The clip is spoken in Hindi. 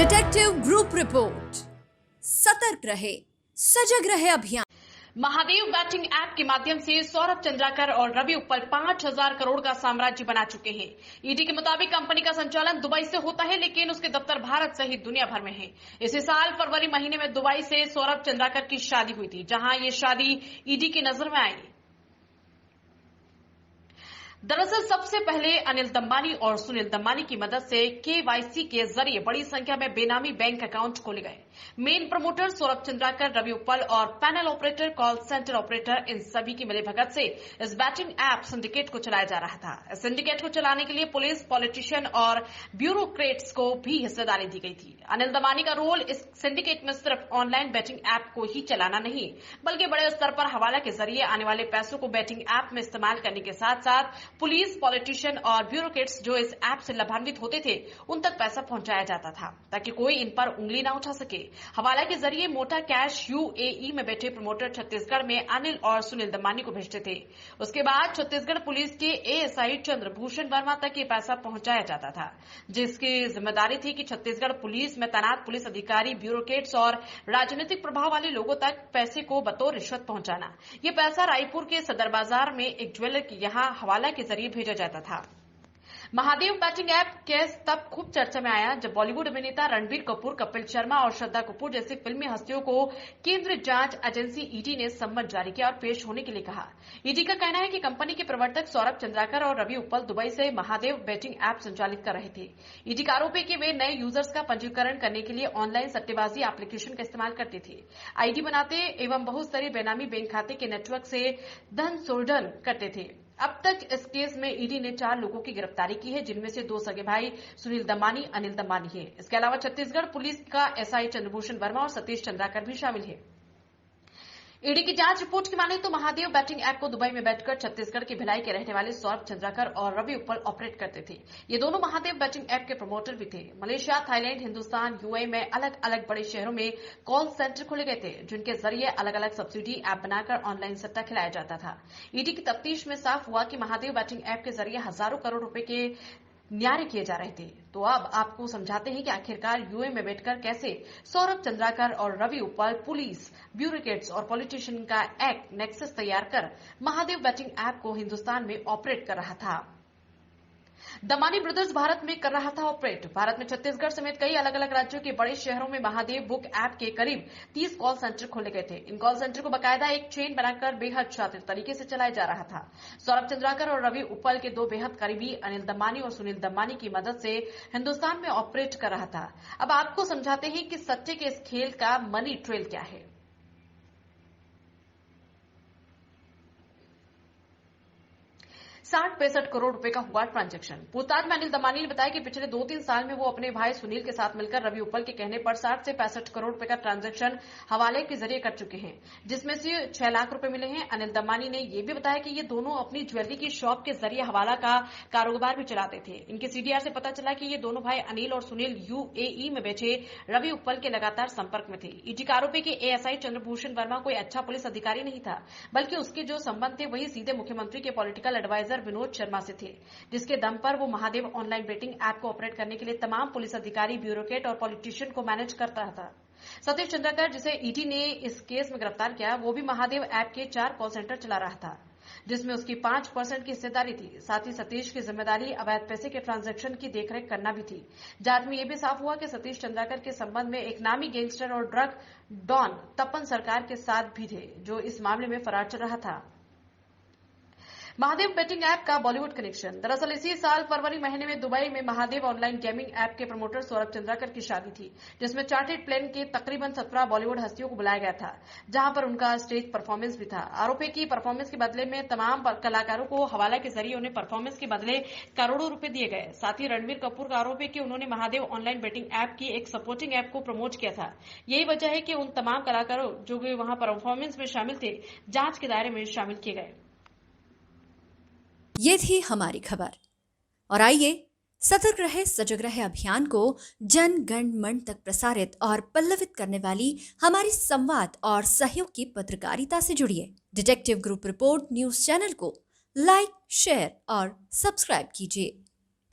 Detective group report. सतर्क रहे, सजग रहे अभियान। महादेव बैटिंग ऐप के माध्यम से सौरभ चंद्राकर और रवि उप्पल 5,000 करोड़ का साम्राज्य बना चुके हैं। ईडी के मुताबिक कंपनी का संचालन दुबई से होता है, लेकिन उसके दफ्तर भारत सहित दुनिया भर में हैं। इसी साल फरवरी महीने में दुबई से सौरभ चंद्राकर की शादी हुई थी, जहां ये शादी ईडी की नजर में आई। दरअसल सबसे पहले अनिल दम्बानी और सुनील दम्बानी की मदद से केवाईसी के जरिए बड़ी संख्या में बेनामी बैंक अकाउंट खोले गए। मेन प्रमोटर सौरभ चंद्राकर, रवि उप्पल और panel operator, call centre operator, इन सभी की मिलीभगत से इस बैटिंग ऐप सिंडिकेट को चलाया जा रहा था। इस सिंडिकेट को चलाने के लिए पुलिस, पॉलिटिशियन और ब्यूरोक्रेट्स को भी हिस्सेदारी दी गई थी। अनिल दम्बानी का रोल इस सिंडिकेट में सिर्फ ऑनलाइन बैटिंग ऐप को ही चलाना नहीं, बल्कि बड़े स्तर पर हवाला के जरिए आने वाले पैसों को बैटिंग ऐप में इस्तेमाल करने के साथ साथ पुलिस, पॉलिटिशियन और ब्यूरोक्रेट्स जो इस ऐप से लाभान्वित होते थे, उन तक पैसा पहुंचाया जाता था, ताकि कोई इन पर उंगली ना उठा सके। हवाला के जरिए मोटा कैश यूएई में बैठे प्रमोटर छत्तीसगढ़ में अनिल और सुनील दम्बानी को भेजते थे। उसके बाद छत्तीसगढ़ पुलिस के एएसआई चंद्रभूषण वर्मा तक ये पैसा पहुंचाया जाता था, जिसकी जिम्मेदारी थी कि छत्तीसगढ़ पुलिस में तैनात पुलिस अधिकारी, ब्यूरोक्रेट्स और राजनीतिक प्रभाव वाले लोगों तक पैसे को बतौर रिश्वत पहुंचाना। ये पैसा रायपुर के सदर बाजार में एक ज्वेलर के यहां हवाला के जरिए भेजा जाता था। महादेव बैटिंग ऐप केस तब खूब चर्चा में आया जब बॉलीवुड अभिनेता रणबीर कपूर, कपिल शर्मा और श्रद्धा कपूर जैसी फिल्मी हस्तियों को केंद्रीय जांच एजेंसी ईडी ने सम्मन जारी किया और पेश होने के लिए कहा। ईडी का कहना है कि कंपनी के प्रवर्तक सौरभ चंद्राकर और रवि उप्पल दुबई से महादेव बैटिंग ऐप संचालित कर रहे थे। ईडी का आरोप है कि वे नए यूजर्स का पंजीकरण करने के लिए ऑनलाइन सट्टेबाजी एप्लीकेशन का इस्तेमाल करते थे, आईडी बनाते एवं बहुस्तरीय बेनामी बैंक खाते के नेटवर्क से धन शोधन करते थे। अब तक इस केस में ईडी ने 4 लोगों की गिरफ्तारी की है, जिनमें से 2 सगे भाई सुनील दम्बानी, अनिल दम्बानी है। इसके अलावा छत्तीसगढ़ पुलिस का एसआई चंद्रभूषण वर्मा और सतीश चंद्राकर भी शामिल है। ईडी की जांच रिपोर्ट की माने तो महादेव बैटिंग ऐप को दुबई में बैठकर छत्तीसगढ़ के भिलाई के रहने वाले सौरभ चंद्राकर और रवि उप्पल ऑपरेट करते थे। ये दोनों महादेव बैटिंग ऐप के प्रमोटर भी थे। मलेशिया, थाईलैंड, हिंदुस्तान, यूएई में अलग अलग बड़े शहरों में कॉल सेंटर खोले गए थे, जिनके जरिए अलग अलग सब्सिडी ऐप बनाकर ऑनलाइन सट्टा खिलाया जाता था। ईडी की तफ्तीश में साफ हुआ कि महादेव बैटिंग ऐप के जरिए हजारों करोड़ रुपए के न्यारे किए जा रहे थे। तो अब आपको समझाते हैं कि आखिरकार यूए में बैठकर कैसे सौरभ चंद्राकर और रवि उप्पल पुलिस, ब्यूरोक्रेट्स और पॉलिटिशियन का एक नेक्सस तैयार कर महादेव बैटिंग ऐप को हिंदुस्तान में ऑपरेट कर रहा था। दम्बानी ब्रदर्स भारत में कर रहा था ऑपरेट। भारत में छत्तीसगढ़ समेत कई अलग अलग राज्यों के बड़े शहरों में महादेव बुक ऐप के करीब 30 कॉल सेंटर खोले गए थे। इन कॉल सेंटर को बाकायदा एक चेन बनाकर बेहद शातिर तरीके से चलाया जा रहा था। सौरभ चंद्राकर और रवि उप्पल के 2 बेहद करीबी अनिल दम्बानी और सुनील दम्बानी की मदद से हिंदुस्तान में ऑपरेट कर रहा था। अब आपको समझाते हैं कि सट्टे के इस खेल का मनी ट्रेल क्या है। 60-65 करोड़ रुपए का हुआ ट्रांजैक्शन। पूछताछ में अनिल दम्बानी ने बताया कि पिछले 2-3 साल में वो अपने भाई सुनील के साथ मिलकर रवि उप्पल के कहने पर 60 से 65 करोड़ रुपए का ट्रांजैक्शन हवाले के जरिए कर चुके हैं, जिसमें से 6 लाख रुपए मिले हैं। अनिल दम्बानी ने यह भी बताया कि ये दोनों अपनी ज्वेलरी की शॉप के जरिए हवाला का कारोबार भी चलाते थे। इनके सीडीआर से पता चला कि ये दोनों भाई अनिल और सुनील यूएई में बैठे रवि उप्पल के लगातार संपर्क में थे। ईडी का आरोप है कि एएसआई चंद्रभूषण वर्मा कोई अच्छा पुलिस अधिकारी नहीं था, बल्कि उसके जो संबंध थे वही सीधे मुख्यमंत्री के पॉलिटिकल एडवाइजर विनोद शर्मा से थे, जिसके दम पर वो महादेव ऑनलाइन बेटिंग ऐप को ऑपरेट करने के लिए तमाम पुलिस अधिकारी, ब्यूरोक्रेट और पॉलिटिशियन को मैनेज करता था। सतीश चंद्राकर, जिसे ईडी ने इस केस में गिरफ्तार किया, वो भी महादेव ऐप के 4 कॉल सेंटर चला रहा था, जिसमें उसकी 5% की हिस्सेदारी थी। साथ ही सतीश की जिम्मेदारी अवैध पैसे के ट्रांजैक्शन की देखरेख करना भी थी। जांच में यह भी साफ हुआ कि सतीश चंद्राकर के संबंध में एक नामी गैंगस्टर और ड्रग डॉन तपन सरकार के साथ भी थे, जो इस मामले में फरार चल रहा था। महादेव बैटिंग ऐप का बॉलीवुड कनेक्शन। दरअसल इसी साल फरवरी महीने में दुबई में महादेव ऑनलाइन गेमिंग ऐप के प्रमोटर सौरभ चंद्राकर की शादी थी, जिसमें चार्टेड प्लेन के तकरीबन 17 बॉलीवुड हस्तियों को बुलाया गया था, जहां पर उनका स्टेज परफॉर्मेंस भी था। आरोप है कि परफॉर्मेंस के बदले में तमाम कलाकारों को हवाला के जरिए उन्हें परफॉर्मेंस के बदले करोड़ों रुपए दिए गए। साथ ही रणबीर कपूर का आरोप है कि उन्होंने महादेव ऑनलाइन बैटिंग ऐप की एक सपोर्टिंग ऐप को प्रमोट किया था। यही वजह है कि उन तमाम कलाकारों जो भी वहां परफॉर्मेंस में शामिल थे, जांच के दायरे में शामिल किए गए। ये थी हमारी खबर। और आइए सतर्क रहे, सजग रहे अभियान को जन गण मन तक प्रसारित और पल्लवित करने वाली हमारी संवाद और सहयोग की पत्रकारिता से जुड़िए। Detective group report news channel को लाइक, शेयर और सब्सक्राइब कीजिए।